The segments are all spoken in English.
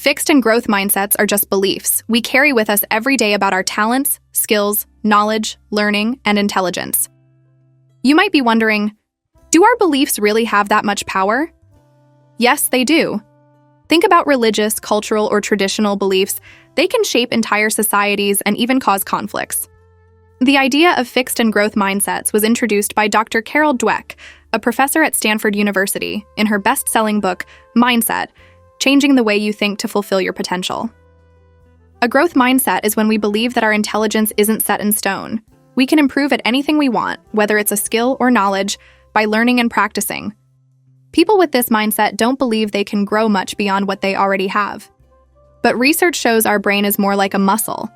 Fixed and growth mindsets are just beliefs we carry with us every day about our talents, skills, knowledge, learning, and intelligence. You might be wondering, do our beliefs really have that much power? Yes, they do. Think about religious, cultural, or traditional beliefs. They can shape entire societies and even cause conflicts. The idea of fixed and growth mindsets was introduced by Dr. Carol Dweck, a professor at Stanford University, in her best-selling book, Mindset: Changing the Way You Think to Fulfill Your Potential. A growth mindset is when we believe that our intelligence isn't set in stone. We can improve at anything we want, whether it's a skill or knowledge, by learning and practicing. People with this mindset don't believe they can grow much beyond what they already have. But research shows our brain is more like a muscle.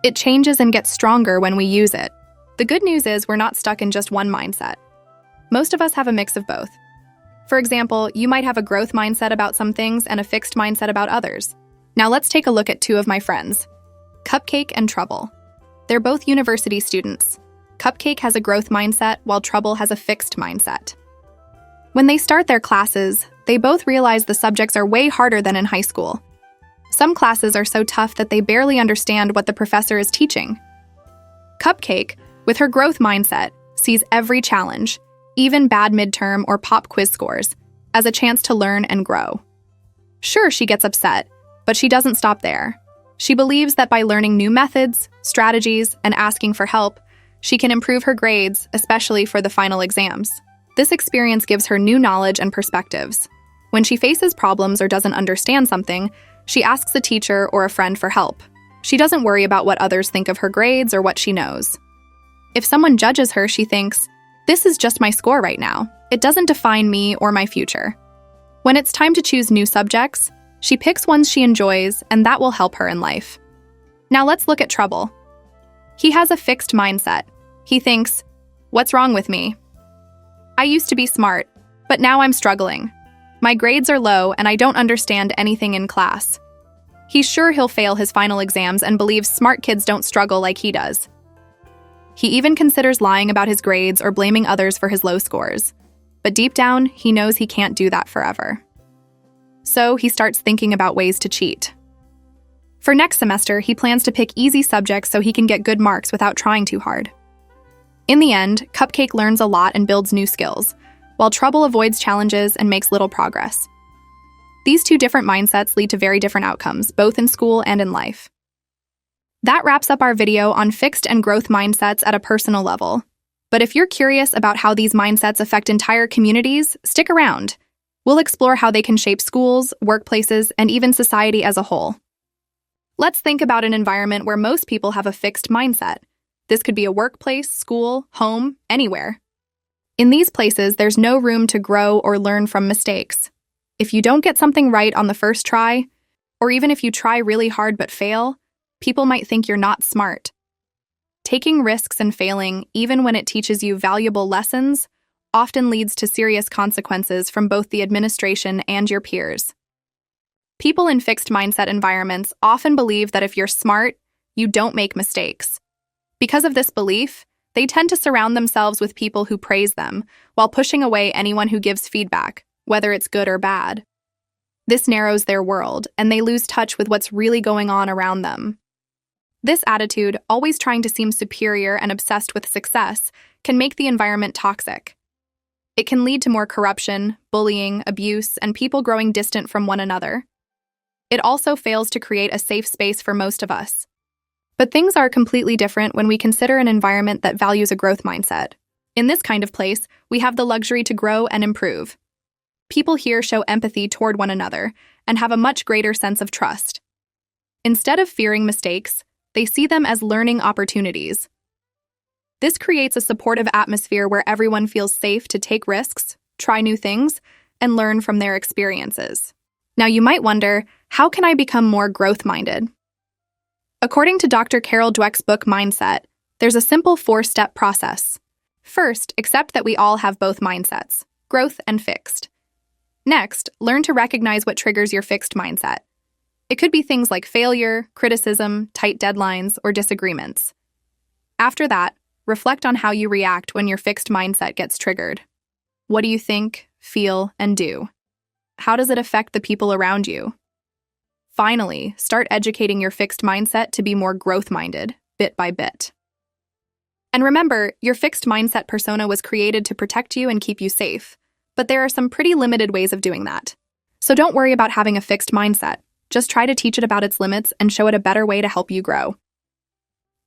It changes and gets stronger when we use it. The good news is we're not stuck in just one mindset. Most of us have a mix of both. For example, you might have a growth mindset about some things and a fixed mindset about others. Now let's take a look at two of my friends, Cupcake and Trouble. They're both university students. Cupcake has a growth mindset while Trouble has a fixed mindset. When they start their classes, they both realize the subjects are way harder than in high school. Some classes are so tough that they barely understand what the professor is teaching. Cupcake, with her growth mindset, sees every challenge, even bad midterm or pop quiz scores, as a chance to learn and grow. Sure, she gets upset, but she doesn't stop there. She believes that by learning new methods, strategies, and asking for help, she can improve her grades, especially for the final exams. This experience gives her new knowledge and perspectives. When she faces problems or doesn't understand something, she asks a teacher or a friend for help. She doesn't worry about what others think of her grades or what she knows. If someone judges her, she thinks, "This is just my score right now. It doesn't define me or my future." When it's time to choose new subjects, she picks ones she enjoys, and that will help her in life. Now let's look at Trouble. He has a fixed mindset. He thinks, "What's wrong with me? I used to be smart, but now I'm struggling. My grades are low and I don't understand anything in class." He's sure he'll fail his final exams and believes smart kids don't struggle like he does. He even considers lying about his grades or blaming others for his low scores. But deep down, he knows he can't do that forever. So he starts thinking about ways to cheat. For next semester, he plans to pick easy subjects so he can get good marks without trying too hard. In the end, Cupcake learns a lot and builds new skills, while Trouble avoids challenges and makes little progress. These two different mindsets lead to very different outcomes, both in school and in life. That wraps up our video on fixed and growth mindsets at a personal level. But if you're curious about how these mindsets affect entire communities, stick around. We'll explore how they can shape schools, workplaces, and even society as a whole. Let's think about an environment where most people have a fixed mindset. This could be a workplace, school, home, anywhere. In these places, there's no room to grow or learn from mistakes. If you don't get something right on the first try, or even if you try really hard but fail, people might think you're not smart. Taking risks and failing, even when it teaches you valuable lessons, often leads to serious consequences from both the administration and your peers. People in fixed mindset environments often believe that if you're smart, you don't make mistakes. Because of this belief, they tend to surround themselves with people who praise them, while pushing away anyone who gives feedback, whether it's good or bad. This narrows their world, and they lose touch with what's really going on around them. This attitude, always trying to seem superior and obsessed with success, can make the environment toxic. It can lead to more corruption, bullying, abuse, and people growing distant from one another. It also fails to create a safe space for most of us. But things are completely different when we consider an environment that values a growth mindset. In this kind of place, we have the luxury to grow and improve. People here show empathy toward one another and have a much greater sense of trust. Instead of fearing mistakes, they see them as learning opportunities. This creates a supportive atmosphere where everyone feels safe to take risks, try new things, and learn from their experiences. Now you might wonder, how can I become more growth-minded? According to Dr. Carol Dweck's book Mindset, there's a simple 4-step process. First, accept that we all have both mindsets, growth and fixed. Next, learn to recognize what triggers your fixed mindset. It could be things like failure, criticism, tight deadlines, or disagreements. After that, reflect on how you react when your fixed mindset gets triggered. What do you think, feel, and do? How does it affect the people around you? Finally, start educating your fixed mindset to be more growth-minded, bit by bit. And remember, your fixed mindset persona was created to protect you and keep you safe, but there are some pretty limited ways of doing that. So don't worry about having a fixed mindset. Just try to teach it about its limits and show it a better way to help you grow.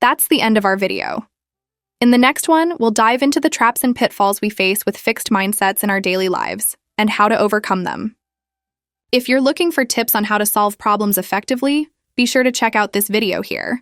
That's the end of our video. In the next one, we'll dive into the traps and pitfalls we face with fixed mindsets in our daily lives and how to overcome them. If you're looking for tips on how to solve problems effectively, be sure to check out this video here.